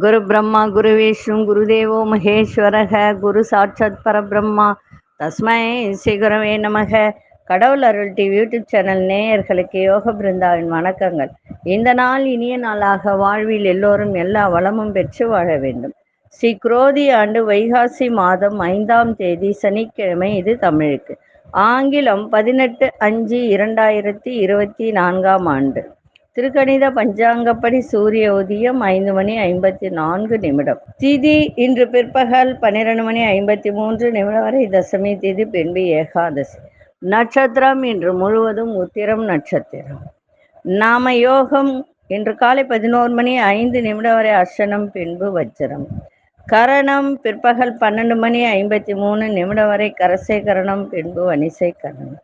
குரு பிரம்மா குரு விஷ்ணு குருதேவோ மகேஸ்வரக குரு சாட்சாத் பரபிரம்மா தஸ்மை ஸ்ரீ குரவே நமக. கடவுள் அருள் டிவி யூடியூப் சேனல் நேயர்களுக்கு யோக பிருந்தாவின் வணக்கங்கள். இந்த நாள் இனிய நாளாக வாழ்வில் எல்லோரும் எல்லா வளமும் பெற்று வாழ வேண்டும். ஸ்ரீ குரோதி ஆண்டு வைகாசி மாதம் 5ஆம் தேதி சனிக்கிழமை. இது தமிழுக்கு. ஆங்கிலம் 18/5/2024 ஆண்டு. திருக்கணித பஞ்சாங்கப்படி சூரிய உதயம் 5:54. திதி இன்று பிற்பகல் 12:53 வரை தசமி திதி, பின்பு ஏகாதசி. நட்சத்திரம் இன்று முழுவதும் உத்திரம் நட்சத்திரம். நாம யோகம் இன்று காலை 11:05 வரை அர்ச்சனம், பின்பு வஜ்ரம். கரணம் பிற்பகல் 12:53 வரை கரசை கரணம், பின்பு வனிசை கரணம்.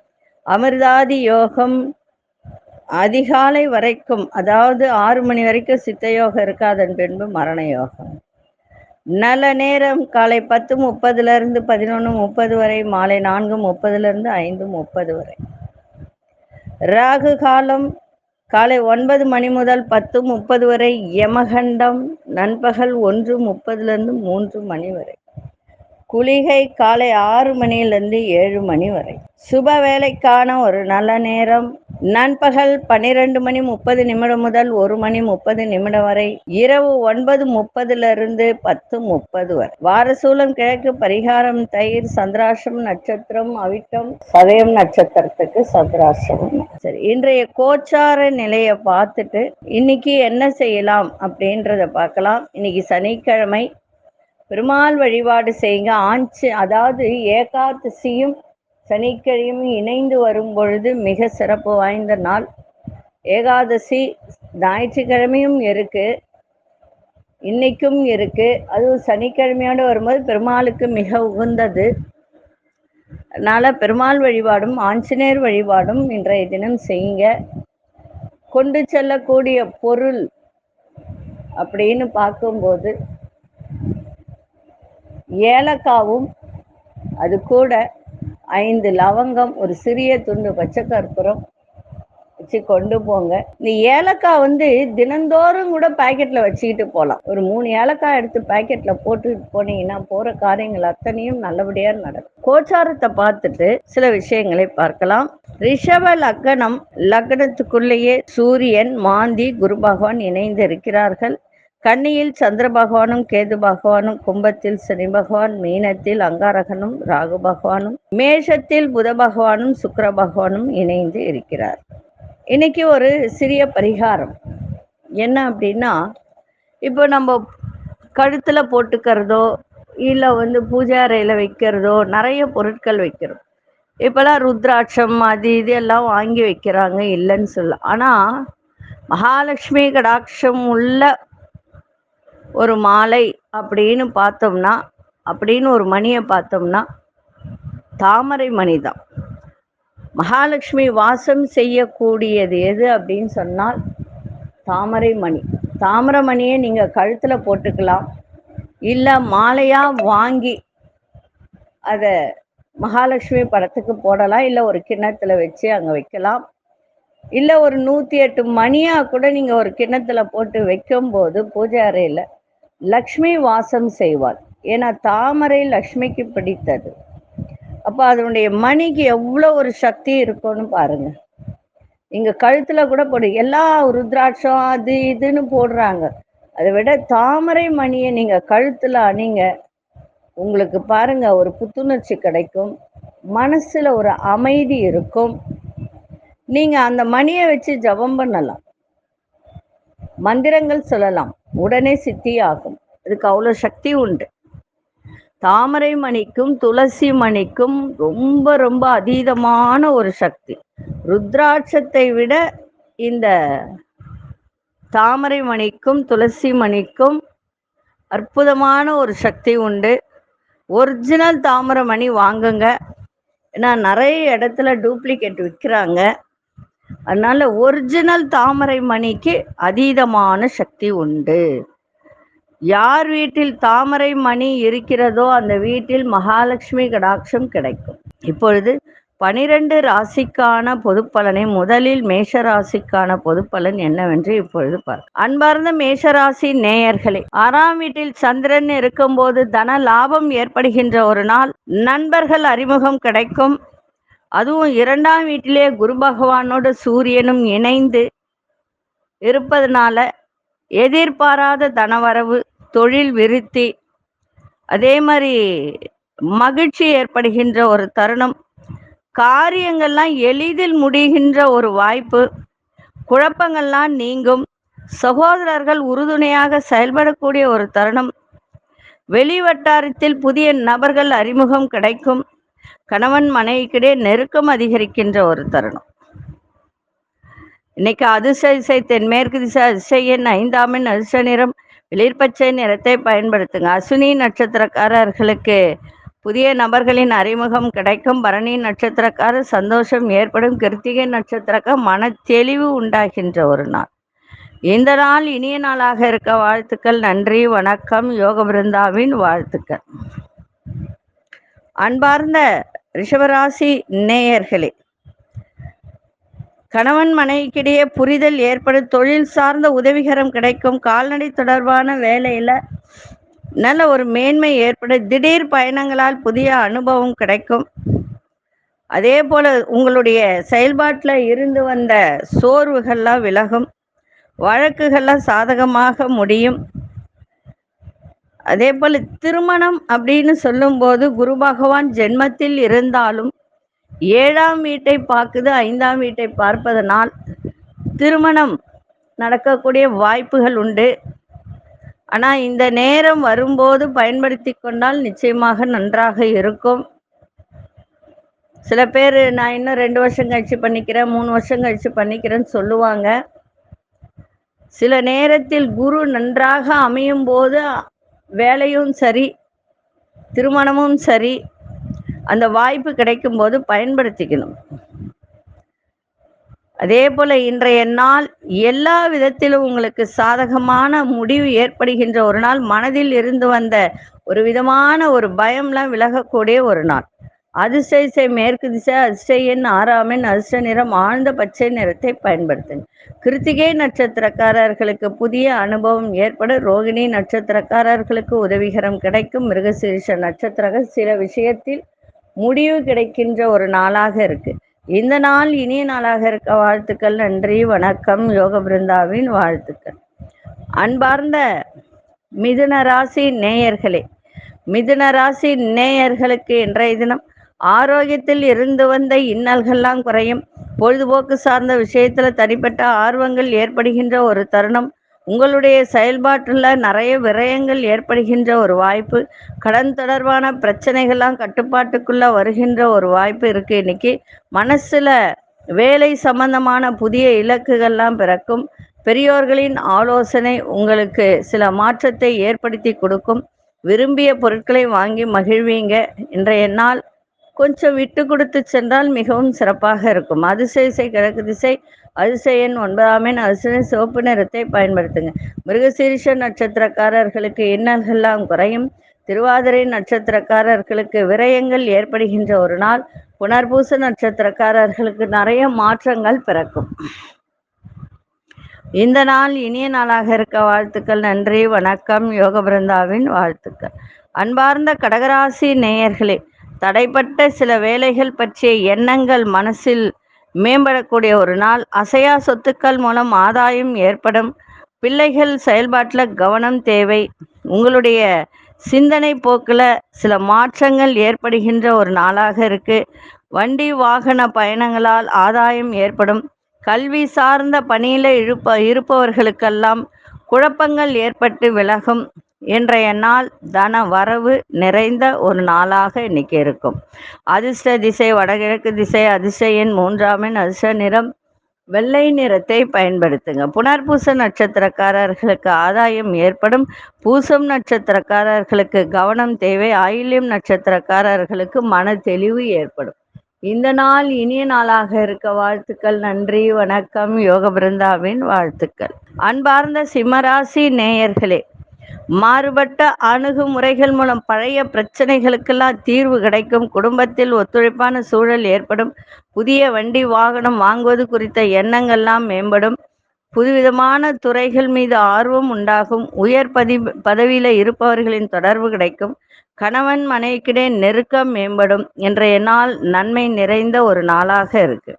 அமிர்தாதி யோகம் அதிகாலை வரைக்கும், அதாவது 6 மணி வரைக்கும் சித்த யோகம் இருக்கு. அதன் பின்பு மரண யோகம். நல்ல நேரம் காலை 10:30 11:30 வரை, மாலை 4:30 5:30 வரை. ராகு காலம் காலை 9 மணி முதல் 10:30 வரை. யமகண்டம் நண்பகல் 1:30 3 மணி வரை. குளிகை காலை 6 மணியிலிருந்து 7 மணி வரை. சுப வேலைக்கான ஒரு நல்ல நேரம் நண்பகல் 12:30 முதல் 1:30 வரை. இரவு 9:30 10:30 வரை. வாரசூலம் கிழக்கு. பரிகாரம் தயிர். சந்திராஷ்டம் நட்சத்திரம் அவிட்டம், சதயம் நட்சத்திரத்துக்கு சந்திராஷ்டம். சரி, இன்றைய கோச்சார நிலையை பார்த்துட்டு இன்னைக்கு என்ன செய்யலாம் அப்படின்றத பார்க்கலாம். இன்னைக்கு சனிக்கிழமை. பெருமாள் வழிபாடு செய்யுங்க. அதாவது ஏகாதசியும் சனிக்கிழமையும் இணைந்து வரும் பொழுது மிக சிறப்பு வாய்ந்த நாள். ஏகாதசி ஞாயிற்றுக்கிழமையும் இருக்கு, இன்னைக்கும் இருக்கு. அதுவும் சனிக்கிழமையோடு வரும்போது பெருமாளுக்கு மிக உகந்தது. அதனால பெருமாள் வழிபாடும் ஆஞ்சநேயர் வழிபாடும் இன்றைய தினம் செய்யுங்க. கொண்டு செல்லக்கூடிய பொருள் அப்படின்னு பார்க்கும்போது ஏலக்காவும், அது கூட 5 லவங்கம், ஒரு சிறிய துண்டு பச்சை கற்பூரம் வச்சு கொண்டு போங்க. இந்த ஏலக்காய் தினந்தோறும் கூட பாக்கெட்ல வச்சுக்கிட்டு போகலாம். ஒரு 3 ஏலக்காய் எடுத்து பாக்கெட்ல போட்டுட்டு போனீங்கன்னா போற காரியங்கள் அத்தனையும் நல்லபடியா நடக்கும். கோச்சாரத்தை பார்த்துட்டு சில விஷயங்களை பார்க்கலாம். ரிஷப லக்னம். லக்னத்துக்குள்ளேயே சூரியன், மாந்தி, குரு பகவான் இணைந்து இருக்கிறார்கள். கன்னியில் சந்திர பகவானும் கேது பகவானும், கும்பத்தில் சனி பகவான், மீனத்தில் அங்காரகனும் ராகு பகவானும், மேஷத்தில் புத பகவானும் சுக்கிர பகவானும் இணைந்து இருக்கிறார். இன்னைக்கு ஒரு சிறிய பரிகாரம் என்ன அப்படின்னா, இப்போ நம்ம கழுத்துல போட்டுக்கிறதோ இல்லை பூஜை அறையில வைக்கிறதோ நிறைய பொருட்கள் வைக்கிறோம். இப்பெல்லாம் ருத்ராட்சம் அது இது எல்லாம் வாங்கி வைக்கிறாங்க, இல்லைன்னு சொல்ல. ஆனா மகாலட்சுமி கடாட்சம் உள்ள ஒரு மாலை அப்படின்னு பார்த்தோம்னா, அப்படின்னு ஒரு மணியை பார்த்தோம்னா தாமரை மணி தான். மகாலட்சுமி வாசம் செய்யக்கூடியது எது அப்படின்னு சொன்னால் தாமரை மணி. தாமரை மணியை நீங்க கழுத்துல போட்டுக்கலாம், இல்லை மாலையா வாங்கி அதை மகாலட்சுமி படத்துக்கு போடலாம், இல்லை ஒரு கிண்ணத்துல வச்சு அங்கே வைக்கலாம். இல்லை ஒரு 108 மணியா கூட நீங்க ஒரு கிண்ணத்துல போட்டு வைக்கும்போது பூஜை அறையில லக்ஷ்மி வாசம் செய்வாள். ஏன்னா தாமரை லக்ஷ்மிக்கு பிடித்தது. அப்போ அதனுடைய மணிக்கு எவ்வளோ ஒரு சக்தி இருக்கும்னு பாருங்க. நீங்க கழுத்துல கூட போடு, எல்லா ருத்ராட்சம் அது இதுன்னு போடுறாங்க. அதை விட தாமரை மணியை நீங்க கழுத்துல அணிங்க. உங்களுக்கு பாருங்க, ஒரு புத்துணர்ச்சி கிடைக்கும், மனசுல ஒரு அமைதி இருக்கும். நீங்க அந்த மணியை வச்சு ஜபம் பண்ணலாம், மந்திரங்கள் சொல்லலாம், உடனே சித்தி ஆகும். அதுக்கு அவ்வளோ சக்தி உண்டு. தாமரை மணிக்கும் துளசி மணிக்கும் ரொம்ப ரொம்ப அதீதமான ஒரு சக்தி. ருத்ராட்சத்தை விட இந்த தாமரை மணிக்கும் துளசி மணிக்கும் அற்புதமான ஒரு சக்தி உண்டு. ஒரிஜினல் தாமரை மணி வாங்குங்க. ஏன்னா நிறைய இடத்துல டூப்ளிகேட் விற்கிறாங்க. அதனால ஒரிஜினல் தாமரை மணிக்கு அதீதமான சக்தி உண்டு. யார் வீட்டில் தாமரை மணி இருக்கிறதோ அந்த வீட்டில் மகாலட்சுமி கடாட்சம் கிடைக்கும். இப்பொழுது 12 ராசிக்கான பொதுப்பலனை முதலில் மேஷ ராசிக்கான பொதுப்பலன் என்னவென்று இப்பொழுது பார்க்க. அன்பார்ந்த மேஷராசி நேயர்களே, 6ஆம் வீட்டில் சந்திரன் இருக்கும்போது தன லாபம் ஏற்படுகின்ற ஒரு நாள். நண்பர்கள் அறிமுகம் கிடைக்கும். அதுவும் 2ஆம் வீட்டிலே குரு பகவானோடு சூரியனும் இணைந்து இருப்பதனால எதிர்பாராத தனவரவு, தொழில் விருத்தி, அதே மாதிரி மகிழ்ச்சி ஏற்படுகின்ற ஒரு தருணம். காரியங்கள்லாம் எளிதில் முடிகின்ற ஒரு வாய்ப்பு. குழப்பங்கள்லாம் நீங்கும். சகோதரர்கள் உறுதுணையாக செயல்படக்கூடிய ஒரு தருணம். வெளிவட்டாரத்தில் புதிய நபர்கள் அறிமுகம் கிடைக்கும். கணவன் மனைவிக்கிடையே நெருக்கம் அதிகரிக்கின்ற ஒரு தருணம். இன்னைக்கு அதிர்ஷ்ட திசை தென்மேற்கு திசை, அதிர்ஷ்ட எண் 5ஆம் எண், அதிர்ஷ்ட நிறம் வெளிர்பச்சை நிறத்தை பயன்படுத்துங்க. அஸ்வினி நட்சத்திரக்காரர்களுக்கு புதிய நபர்களின் அறிமுகம் கிடைக்கும். பரணி நட்சத்திரக்காரர் சந்தோஷம் ஏற்படும். கிருத்திகை நட்சத்திரக்காரர் மன தெளிவு உண்டாகின்ற ஒரு நாள். இந்த நாள் இனிய நாளாக இருக்க வாழ்த்துக்கள். நன்றி, வணக்கம். யோக பிருந்தாவின் வாழ்த்துக்கள். அன்பார்ந்த ரிஷபராசி நேயர்களே, கணவன் மனைவிக்கிடையே புரிதல் ஏற்படும். தொழில் சார்ந்த உதவிகரம் கிடைக்கும். கால்நடை தொடர்பான வேலையில் நல்ல ஒரு மேன்மை ஏற்படும். திடீர் பயணங்களால் புதிய அனுபவம் கிடைக்கும். அதே போல உங்களுடைய செயல்பாட்டில் இருந்து வந்த சோர்வுகள்லாம் விலகும். வழக்குகள்லாம் சாதகமாக முடியும். அதே போல திருமணம் அப்படின்னு சொல்லும்போது குரு பகவான் ஜென்மத்தில் இருந்தாலும் 7ஆம் வீட்டை பார்க்குது, 5ஆம் வீட்டை பார்ப்பதனால் திருமணம் நடக்கக்கூடிய வாய்ப்புகள் உண்டு. ஆனால் இந்த நேரம் வரும்போது பயன்படுத்தி கொண்டால் நிச்சயமாக நன்றாக இருக்கும். சில பேர் நான் இன்னும் 2 வருஷம் கழிச்சு பண்ணிக்கிறேன், 3 வருஷம் கழிச்சு பண்ணிக்கிறேன்னு சொல்லுவாங்க. சில நேரத்தில் குரு நன்றாக அமையும் போது வேலையும் சரி, திருமணமும் சரி, அந்த வாய்ப்பு கிடைக்கும் போது பயன்படுத்திக்கணும். அதே போல இன்றைய நாள் எல்லா விதத்திலும் உங்களுக்கு சாதகமான முடிவு ஏற்படுகின்ற ஒரு நாள். மனதில் இருந்து வந்த ஒரு விதமான ஒரு பயம்லாம் விலகக்கூடிய ஒரு நாள். அதிர்ஷ்ட திசை மேற்கு திசை, அதிர்ஷ்ட எண் 6ஆம் எண், அதிர்ஷ்ட நிறம் ஆழ்ந்த பச்சை நிறத்தை பயன்படுத்துங்க. கிருத்திகை நட்சத்திரக்காரர்களுக்கு புதிய அனுபவம் ஏற்படும். ரோகிணி நட்சத்திரக்காரர்களுக்கு உதவிகரம் கிடைக்கும். மிருகசீரிஷ நட்சத்திரங்கள் சில விஷயத்தில் முடிவு கிடைக்கின்ற ஒரு நாளாக இருக்கு. இந்த நாள் இனிய நாளாக இருக்க வாழ்த்துக்கள். நன்றி, வணக்கம். யோக பிருந்தாவின் வாழ்த்துக்கள். அன்பார்ந்த மிதுன ராசி நேயர்களே, மிதுன ராசி நேயர்களுக்கு இன்றைய தினம் ஆரோக்கியத்தில் இருந்து வந்த இன்னல்கள்லாம் குறையும். பொழுதுபோக்கு சார்ந்த விஷயத்தில் தனிப்பட்ட ஆர்வங்கள் ஏற்படுகின்ற ஒரு தருணம். உங்களுடைய செயல்பாட்டில் நிறைய விரயங்கள் ஏற்படுகின்ற ஒரு வாய்ப்பு. கடன் தொடர்பான பிரச்சனைகள்லாம் கட்டுப்பாட்டுக்குள்ளே வருகின்ற ஒரு வாய்ப்பு இருக்குது. இன்னைக்கு மனசில் வேலை சம்பந்தமான புதிய இலக்குகள்லாம் பிறக்கும். பெரியோர்களின் ஆலோசனை உங்களுக்கு சில மாற்றத்தை ஏற்படுத்தி கொடுக்கும். விரும்பிய பொருட்களை வாங்கி மகிழ்வீங்க. இன்றைய நாள் கொஞ்சம் விட்டு கொடுத்து சென்றால் மிகவும் சிறப்பாக இருக்கும். அதிர்ஷ்ட திசை கிழக்கு திசை, அதிர்ஷ்ட எண் 9ஆம் எண், அதிர்ஷ்ட சிவப்பு நிறத்தை பயன்படுத்துங்க. மிருகசீரிஷ நட்சத்திரக்காரர்களுக்கு இன்னல்கள்லாம் குறையும். திருவாதிரை நட்சத்திரக்காரர்களுக்கு விரயங்கள் ஏற்படுகின்ற ஒரு நாள். புனர்பூச நட்சத்திரக்காரர்களுக்கு நிறைய மாற்றங்கள் பிறக்கும். இந்த நாள் இனிய நாளாக இருக்க வாழ்த்துக்கள். நன்றி, வணக்கம். யோக பிருந்தாவின் வாழ்த்துக்கள். அன்பார்ந்த கடகராசி நேயர்களே, தடைப்பட்ட சில வேலைகள் பற்றிய எண்ணங்கள் மனசில் மேம்படக்கூடிய ஒரு நாள். அசையா சொத்துக்கள் மூலம் ஆதாயம் ஏற்படும். பிள்ளைகள் செயல்பாட்டில் கவனம் தேவை. உங்களுடைய சிந்தனை போக்கில் சில மாற்றங்கள் ஏற்படுகின்ற ஒரு நாளாக இருக்கு. வண்டி வாகன பயணங்களால் ஆதாயம் ஏற்படும். கல்வி சார்ந்த பணியில் இருப்பவர்களுக்கெல்லாம் குழப்பங்கள் ஏற்பட்டு விலகும். இன்றைய நாள் தன வரவு நிறைந்த ஒரு நாளாக இன்னைக்கு இருக்கும். அதிர்ஷ்ட திசை வடகிழக்கு திசை, அதிர்ஷ்ட எண் 3ஆம் எண், அதிர்ஷ்ட நிறம் வெள்ளை நிறத்தை பயன்படுத்துங்க. புனர்பூச நட்சத்திரக்காரர்களுக்கு ஆதாயம் ஏற்படும். பூசம் நட்சத்திரக்காரர்களுக்கு கவனம் தேவை. ஆயில்யம் நட்சத்திரக்காரர்களுக்கு மன தெளிவு ஏற்படும். இந்த நாள் இனிய நாளாக இருக்க வாழ்த்துக்கள். நன்றி, வணக்கம். யோக பிருந்தாவின் வாழ்த்துக்கள். அன்பார்ந்த சிம்மராசி நேயர்களே, மாறுபட்ட அணுகுமுறைகள் மூலம் பழைய பிரச்சனைகளுக்கெல்லாம் தீர்வு கிடைக்கும். குடும்பத்தில் ஒத்துழைப்பான சூழல் ஏற்படும். புதிய வண்டி வாகனம் வாங்குவது குறித்த எண்ணங்கள்லாம் மேம்படும். புதுவிதமான துறைகள் மீது ஆர்வம் உண்டாகும். உயர் பதவியில இருப்பவர்களின் தொடர்பு கிடைக்கும். கணவன் மனைவிக்கிடையே நெருக்கம் மேம்படும். இன்றைய நாள் நன்மை நிறைந்த ஒரு நாளாக இருக்கு.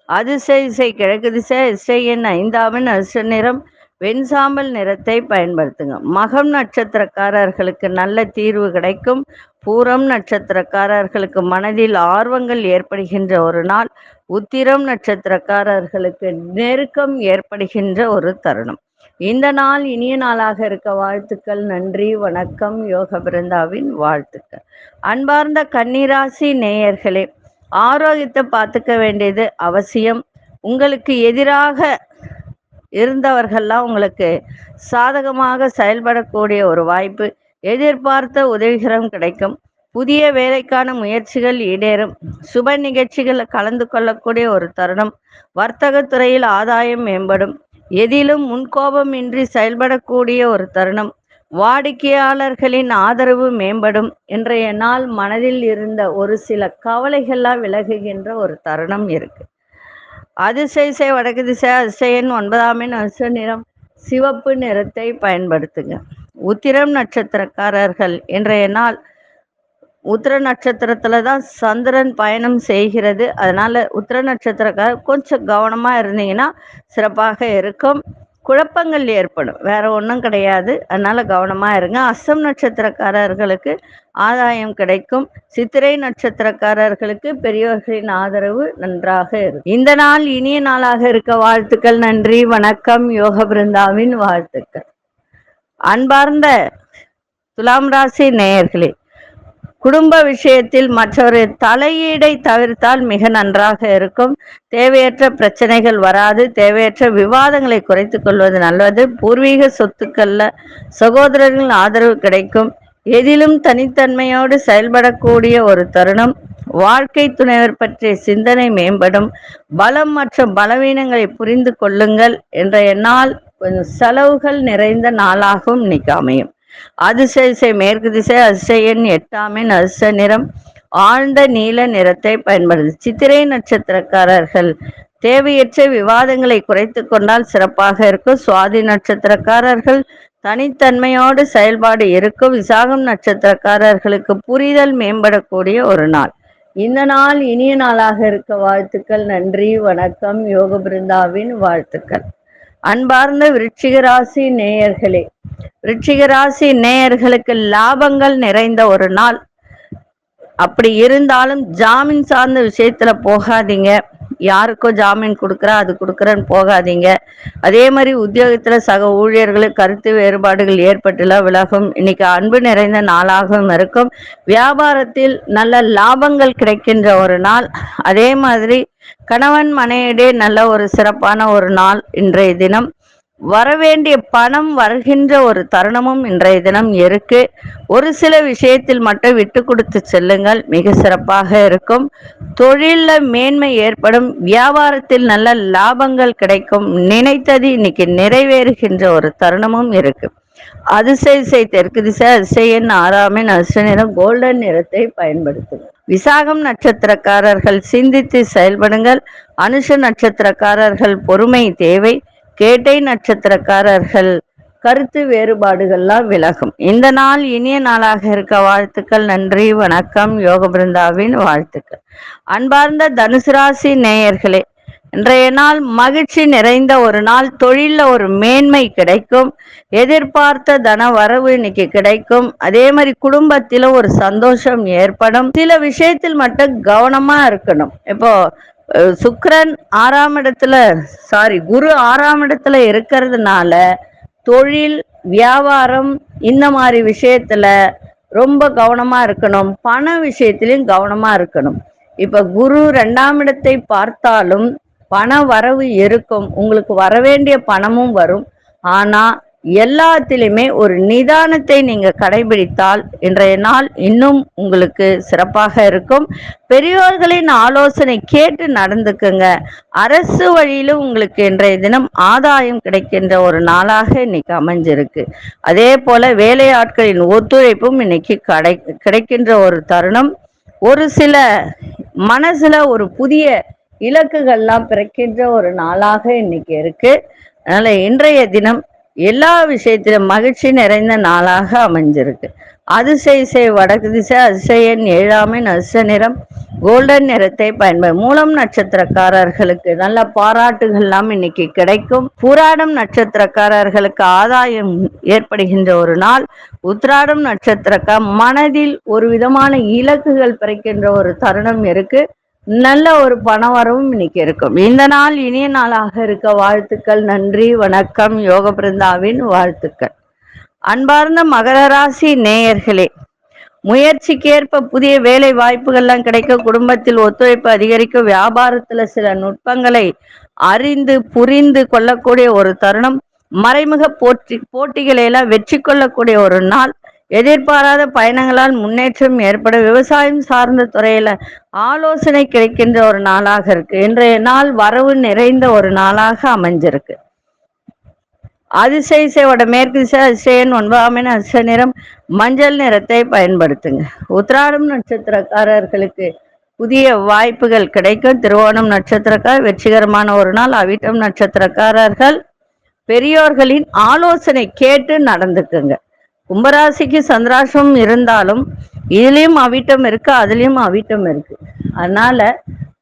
அதிர்ஷ்ட திசை கிழக்கு திசை. அதிர்ஷ்ட எண் 5 அதிர்ஷ்ட நிறம் வெண்சாம்பல் நிறத்தை பயன்படுத்துங்க. மகம் நட்சத்திரக்காரர்களுக்கு நல்ல தீர்வு கிடைக்கும். பூரம் நட்சத்திரக்காரர்களுக்கு மனதில் ஆர்வங்கள் ஏற்படுகின்ற ஒரு நாள். உத்திரம் நட்சத்திரக்காரர்களுக்கு நெருக்கம் ஏற்படுகின்ற ஒரு தருணம். இந்த நாள் இனிய நாளாக இருக்க வாழ்த்துக்கள். நன்றி, வணக்கம். யோக பிருந்தாவின் வாழ்த்துக்கள். அன்பார்ந்த கன்னிராசி நேயர்களே, ஆரோக்கியத்தை பார்த்துக்க வேண்டியது அவசியம். உங்களுக்கு எதிராக இருந்தவர்கள்லாம் உங்களுக்கு சாதகமாக செயல்படக்கூடிய ஒரு வாய்ப்பு. எதிர்பார்த்த உதவிகரம் கிடைக்கும். புதிய வேலைக்கான முயற்சிகள் ஈடேறும். சுப நிகழ்ச்சிகளில் கலந்து கொள்ளக்கூடிய ஒரு தருணம். வர்த்தக துறையில் ஆதாயம் மேம்படும். எதிலும் முன்கோபமின்றி செயல்படக்கூடிய ஒரு தருணம். வாடிக்கையாளர்களின் ஆதரவு மேம்படும். இன்றைய நாள் மனதில் இருந்த ஒரு சில கவலைகள்லாம் விலகுகின்ற ஒரு தருணம் இருக்கு. அதிர்ஷ்ட திசை வடக்கு திசை. அதிர்ஷ்ட எண் 9 அதிர்ஷ்ட நிறம் சிவப்பு நிறத்தை பயன்படுத்துங்க. உத்திரம் நட்சத்திரக்காரர்கள் இன்றைய நாள் உத்திர நட்சத்திரத்துல தான் சந்திரன் பயணம் செய்கிறது. அதனால உத்திர நட்சத்திரக்காரர் கொஞ்சம் கவனமா இருந்தீங்கன்னா சிறப்பாக இருக்கும். குழப்பங்கள் ஏற்படும், வேற ஒன்றும் கிடையாது. அதனால கவனமா இருங்க. அஸ்தம் நட்சத்திரக்காரர்களுக்கு ஆதாயம் கிடைக்கும். சித்திரை நட்சத்திரக்காரர்களுக்கு பெரியவர்களின் ஆதரவு நன்றாக இருக்கும். இந்த நாள் இனிய நாளாக இருக்க வாழ்த்துக்கள். நன்றி, வணக்கம். யோக பிருந்தாவின் வாழ்த்துக்கள். அன்பார்ந்த துலாம் ராசி நேயர்களே, குடும்ப விஷயத்தில் மற்றவரின் தலையீடை தவிர்த்தால் மிக நன்றாக இருக்கும். தேவையற்ற பிரச்சனைகள் வராது. தேவையற்ற விவாதங்களை குறைத்து கொள்வது நல்லது. பூர்வீக சொத்துக்கள்ல சகோதரர்களின் ஆதரவு கிடைக்கும். எதிலும் தனித்தன்மையோடு செயல்படக்கூடிய ஒரு தருணம். வாழ்க்கை துணைவர் பற்றிய சிந்தனை மேம்படும். பலம் மற்றும் பலவீனங்களை புரிந்து கொள்ளுங்கள். இன்றைய நாள் கொஞ்சம் செலவுகள் நிறைந்த நாளாகவும் இன்னைக்கு அமையும். அதிர்ஷ்ட திசை மேற்கு திசை. அதிர்ஷ்ட எண் 8 அதிர்ஷ்ட நிறம் ஆழ்ந்த நீல நிறத்தை பயன்படுது. சித்திரை நட்சத்திரக்காரர்கள் தேவையற்ற விவாதங்களை குறைத்து கொண்டால் சிறப்பாக இருக்கும். சுவாதி நட்சத்திரக்காரர்கள் தனித்தன்மையோடு செயல்பாடு இருக்கும். விசாகம் நட்சத்திரக்காரர்களுக்கு புரிதல் மேம்படக்கூடிய ஒரு நாள். இந்த நாள் இனிய நாளாக இருக்க வாழ்த்துக்கள். நன்றி, வணக்கம். யோக பிருந்தாவின் வாழ்த்துக்கள். அன்பார்ந்த விருச்சிக ராசி நேயர்களே, விருச்சிக ராசி நேயர்களுக்கு லாபங்கள் நிறைந்த ஒரு நாள். அப்படி இருந்தாலும் ஜாமீன் சார்ந்த விஷயத்துல போகாதீங்க. யாருக்கோ ஜாமீன் கொடுக்குறா அது கொடுக்குறன்னு போகாதீங்க. அதே மாதிரி உத்தியோகத்துல சக ஊழியர்களுக்கு கருத்து வேறுபாடுகள் ஏற்பட்டுல விலகும். இன்னைக்கு அன்பு நிறைந்த நாளாகவும் இருக்கும். வியாபாரத்தில் நல்ல லாபங்கள் கிடைக்கின்ற ஒரு நாள். அதே மாதிரி கணவன் மனைவிடையே நல்ல ஒரு சிறப்பான ஒரு நாள் இன்றைய தினம். வரவேண்டிய பணம் வருகின்ற ஒரு தருணமும் இன்றைய தினம் இருக்கு. ஒரு சில விஷயத்தில் மட்டும் விட்டு கொடுத்து செல்லுங்கள், மிக சிறப்பாக இருக்கும். தொழில மேன்மை ஏற்படும். வியாபாரத்தில் நல்ல லாபங்கள் கிடைக்கும். நினைத்தது இன்னைக்கு நிறைவேறுகின்ற ஒரு தருணமும் இருக்கு. அதிர்ஷ்ட திசை தெற்கு திசை. அதிர்ஷ்ட எண் 6 அதிர்ஷ்ட நிறம் கோல்டன் நிறத்தை பயன்படுத்தும். விசாகம் நட்சத்திரக்காரர்கள் சிந்தித்து செயல்படுங்கள். அனுஷ நட்சத்திரக்காரர்கள் பொறுமை தேவை. கேட்டை நட்சத்திரக்காரர்கள் கருத்து வேறுபாடுகள்லாம் விலகும். இந்த நாள் இனிய நாளாக இருக்க வாழ்த்துக்கள். நன்றி, வணக்கம். யோக பிருந்தாவின் வாழ்த்துக்கள். அன்பார்ந்த தனுசு ராசி நேயர்களே, இன்றைய நாள் மகிழ்ச்சி நிறைந்த ஒரு நாள். தொழில ஒரு மேன்மை கிடைக்கும். எதிர்பார்த்த தன வரவு இன்னைக்கு கிடைக்கும். அதே மாதிரி குடும்பத்தில ஒரு சந்தோஷம் ஏற்படும். சில விஷயத்தில் மட்டும் கவனமா இருக்கணும். இப்போ சுக்கிரன் 6 இடத்துல குரு 6 இடத்துல இருக்கிறதுனால தொழில் வியாபாரம் இந்த மாதிரி விஷயத்துல ரொம்ப கவனமா இருக்கணும். பண விஷயத்திலையும் கவனமா இருக்கணும். இப்ப குரு 2ஆம் இடத்தை பார்த்தாலும் பண வரவு இருக்கும். உங்களுக்கு வரவேண்டிய பணமும் வரும். ஆனா எல்லாத்திலுமே ஒரு நிதானத்தை நீங்க கடைபிடித்தால் இன்றைய நாள் இன்னும் உங்களுக்கு சிறப்பாக இருக்கும். பெரியோர்களின் ஆலோசனை கேட்டு நடந்துக்குங்க. அரசு வழியிலும் உங்களுக்கு இன்றைய தினம் ஆதாயம் கிடைக்கின்ற ஒரு நாளாக இன்னைக்கு அமைஞ்சிருக்கு. அதே போல வேலையாட்களின் ஒத்துழைப்பும் இன்னைக்கு கிடைக்கின்ற ஒரு தருணம். ஒரு சில மனசுல ஒரு புதிய இலக்குகள்லாம் பிறக்கின்ற ஒரு நாளாக இன்னைக்கு இருக்கு. அதனால இன்றைய தினம் எல்லா விஷயத்திலும் மகிழ்ச்சி நிறைந்த நாளாக அமைஞ்சிருக்கு. அதிசய வடக்கு திசை அதிசயன் 7ஆம் எண் அதிர்ஷ்ட நிறம் கோல்டன் நிறத்தை மூலம் நட்சத்திரக்காரர்களுக்கு நல்ல பாராட்டுகள்லாம் இன்னைக்கு கிடைக்கும். பூராடம் நட்சத்திரக்காரர்களுக்கு ஆதாயம் ஏற்படுகின்ற ஒரு நாள். உத்திராடம் நட்சத்திரக்கார மனதில் ஒரு விதமான இலக்குகள் பிறக்கின்ற ஒரு தருணம் இருக்கு. நல்ல ஒரு பணவரவும் இன்னைக்கு இருக்கும். இந்த நாள் இனிய நாளாக இருக்க வாழ்த்துக்கள். நன்றி, வணக்கம். யோக பிருந்தாவின் வாழ்த்துக்கள். அன்பார்ந்த மகர ராசி நேயர்களே, முயற்சிக்கேற்ப புதிய வேலை வாய்ப்புகள்லாம் கிடைக்க, குடும்பத்தில் ஒத்துழைப்பு அதிகரிக்க, வியாபாரத்துல சில நுட்பங்களை அறிந்து புரிந்து கொள்ளக்கூடிய ஒரு தருணம். மறைமுக போட்டிகளை எல்லாம் வெற்றி கொள்ளக்கூடிய ஒரு நாள். எதிர்பாராத பயணங்களால் முன்னேற்றம் ஏற்பட, விவசாயம் சார்ந்த துறையில ஆலோசனை கிடைக்கின்ற ஒரு நாளாக இருக்கு. இன்றைய நாள் வரவு நிறைந்த ஒரு நாளாக அமைஞ்சிருக்கு. அதிசயோட மேற்கு திசை அதிசயன் 9ஆம் எண் அதிர்ஷ்ட நிறம் மஞ்சள் நிறத்தை பயன்படுத்துங்க. உத்திராடம் நட்சத்திரக்காரர்களுக்கு புதிய வாய்ப்புகள் கிடைக்கும். திருவோணம் நட்சத்திரக்கார் வெற்றிகரமான ஒரு நாள். அவிட்டம் நட்சத்திரக்காரர்கள் பெரியோர்களின் ஆலோசனை கேட்டு நடந்துக்குங்க. கும்பராசிக்கு சந்திராஷ்டிரம் இருந்தாலும் இதுலயும் அவிட்டம் இருக்கு, அதுலயும் அவிட்டம் இருக்கு. அதனால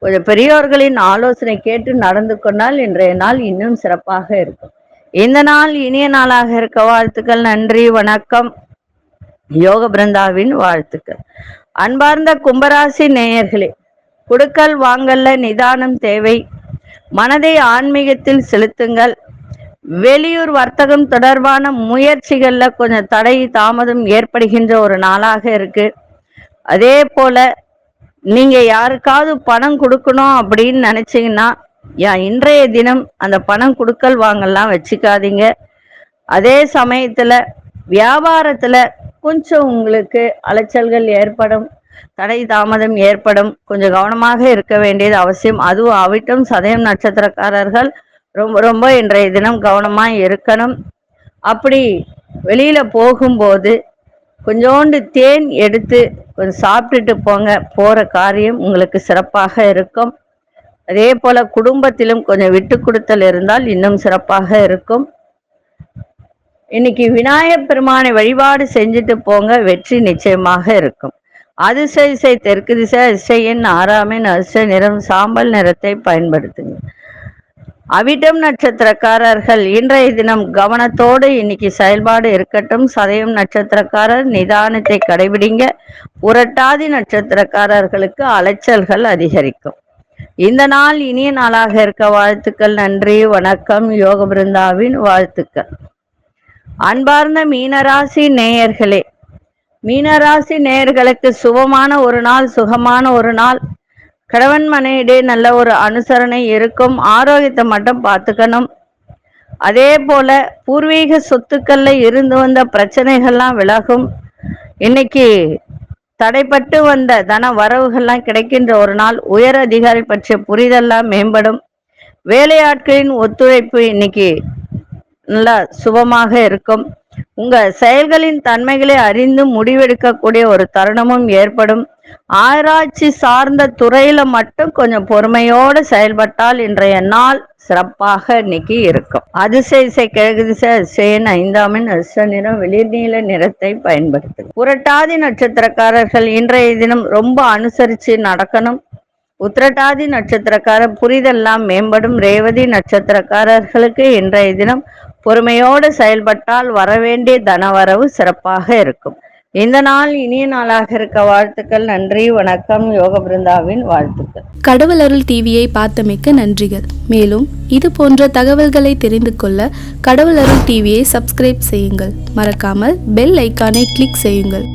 கொஞ்சம் பெரியோர்களின் ஆலோசனை கேட்டு நடந்து கொண்டால் இன்றைய நாள் இன்னும் சிறப்பாக இருக்கும். இந்த நாள் இனிய நாளாக இருக்க வாழ்த்துக்கள். நன்றி, வணக்கம். யோக பிருந்தாவின் வாழ்த்துக்கள். அன்பார்ந்த கும்பராசி நேயர்களே, கொடுக்கல் வாங்கல்ல நிதானம் தேவை. மனதை ஆன்மீகத்தில் செலுத்துங்கள். வெளியூர் வர்த்தகம் தொடர்பான முயற்சிகள்ல கொஞ்சம் தடை தாமதம் ஏற்படுகின்ற ஒரு நாளாக இருக்கு. அதே போல நீங்க யாருக்காவது பணம் கொடுக்கணும் அப்படின்னு நினைச்சீங்கன்னா இன்றைய தினம் அந்த பணம் கொடுக்கல் வாங்கலாம் வச்சுக்காதீங்க. அதே சமயத்துல வியாபாரத்துல கொஞ்சம் உங்களுக்கு அலைச்சல்கள் ஏற்படும், தடை தாமதம் ஏற்படும். கொஞ்சம் கவனமாக இருக்க வேண்டியது அவசியம். அதுவும் அவிட்டம் சதயம் நட்சத்திரக்காரர்கள் ரொம்ப இன்றைய தினம் கவனமா இருக்கணும். அப்படி வெளியில போகும்போது கொஞ்சோண்டு தேன் எடுத்து கொஞ்சம் சாப்பிட்டுட்டு போற காரியம் உங்களுக்கு சிறப்பாக இருக்கும். அதே போல குடும்பத்திலும் கொஞ்சம் விட்டு கொடுத்தல் இருந்தால் இன்னும் சிறப்பாக இருக்கும். இன்னைக்கு விநாயகப் பெருமானை வழிபாடு செஞ்சுட்டு போங்க, வெற்றி நிச்சயமாக இருக்கும். அதிசய தெற்கு திசை அதிசயன் 6ஆம் எண் அதிர்ஷ்ட நிறம் சாம்பல் நிறத்தை பயன்படுத்துங்க. அவிட்டம் நட்சத்திரக்காரர்கள் இன்றைய தினம் கவனத்தோடு இன்னைக்கு செயல்பாடு இருக்கட்டும். சதயம் நட்சத்திரக்காரர் நிதானத்தை கடைபிடிங்க. புரட்டாதி நட்சத்திரக்காரர்களுக்கு அலைச்சல்கள் அதிகரிக்கும். இந்த நாள் இனிய நாளாக இருக்க வாழ்த்துக்கள். நன்றி, வணக்கம். யோக பிருந்தாவின் வாழ்த்துக்கள். அன்பார்ந்த மீனராசி நேயர்களே, மீனராசி நேயர்களுக்கு சுபமான ஒரு நாள், சுகமான ஒரு நாள். கணவன் மனைவிடையே நல்ல ஒரு அனுசரணை இருக்கும். ஆரோக்கியத்தை மட்டும் பார்த்துக்கணும். அதே போல பூர்வீக சொத்துக்கள்ல இருந்து வந்த பிரச்சனைகள்லாம் விலகும். இன்னைக்கு தடைப்பட்டு வந்த தன வரவுகள்லாம் கிடைக்கின்ற ஒரு நாள். உயர் அதிகாரி பற்றிய புரிதெல்லாம் மேம்படும். வேலையாட்களின் ஒத்துழைப்பு இன்னைக்கு நல்லா சுபமாக இருக்கும். உங்க செயல்களின் தன்மைகளை அறிந்து முடிவெடுக்கக்கூடிய ஒரு தருணமும் ஏற்படும். ஆராய்ச்சி சார்ந்த துறையில மட்டும் கொஞ்சம் பொறுமையோடு செயல்பட்டால் இன்றைய நாள் சிறப்பாக இன்னைக்கு இருக்கும். அதிசய கிழக்கு திசை அதிசயன் 5ஆம் எண் அதிர்ஷ்ட நிறம் வெளிர் நீல நிறத்தை பயன்படுத்தும். புரட்டாதி நட்சத்திரக்காரர்கள் இன்றைய தினம் ரொம்ப அனுசரித்து நடக்கணும். உத்திரட்டாதி நட்சத்திரக்காரர் புரிதெல்லாம் மேம்படும். ரேவதி நட்சத்திரக்காரர்களுக்கு இன்றைய தினம் பொறுமையோடு செயல்பட்டால் வரவேண்டிய தனவரவு சிறப்பாக இருக்கும். இந்த நாள் இனிய நாளாக இருக்க வாழ்த்துக்கள். நன்றி, வணக்கம். யோக பிருந்தாவின் வாழ்த்துக்கள். கடவுள் அருள் டிவியை பார்த்தமைக்கு நன்றிகள். மேலும் இது போன்ற தகவல்களை தெரிந்து கொள்ள கடவுள் அருள் டிவியை சப்ஸ்கிரைப் செய்யுங்கள். மறக்காமல் பெல் ஐக்கானை கிளிக் செய்யுங்கள்.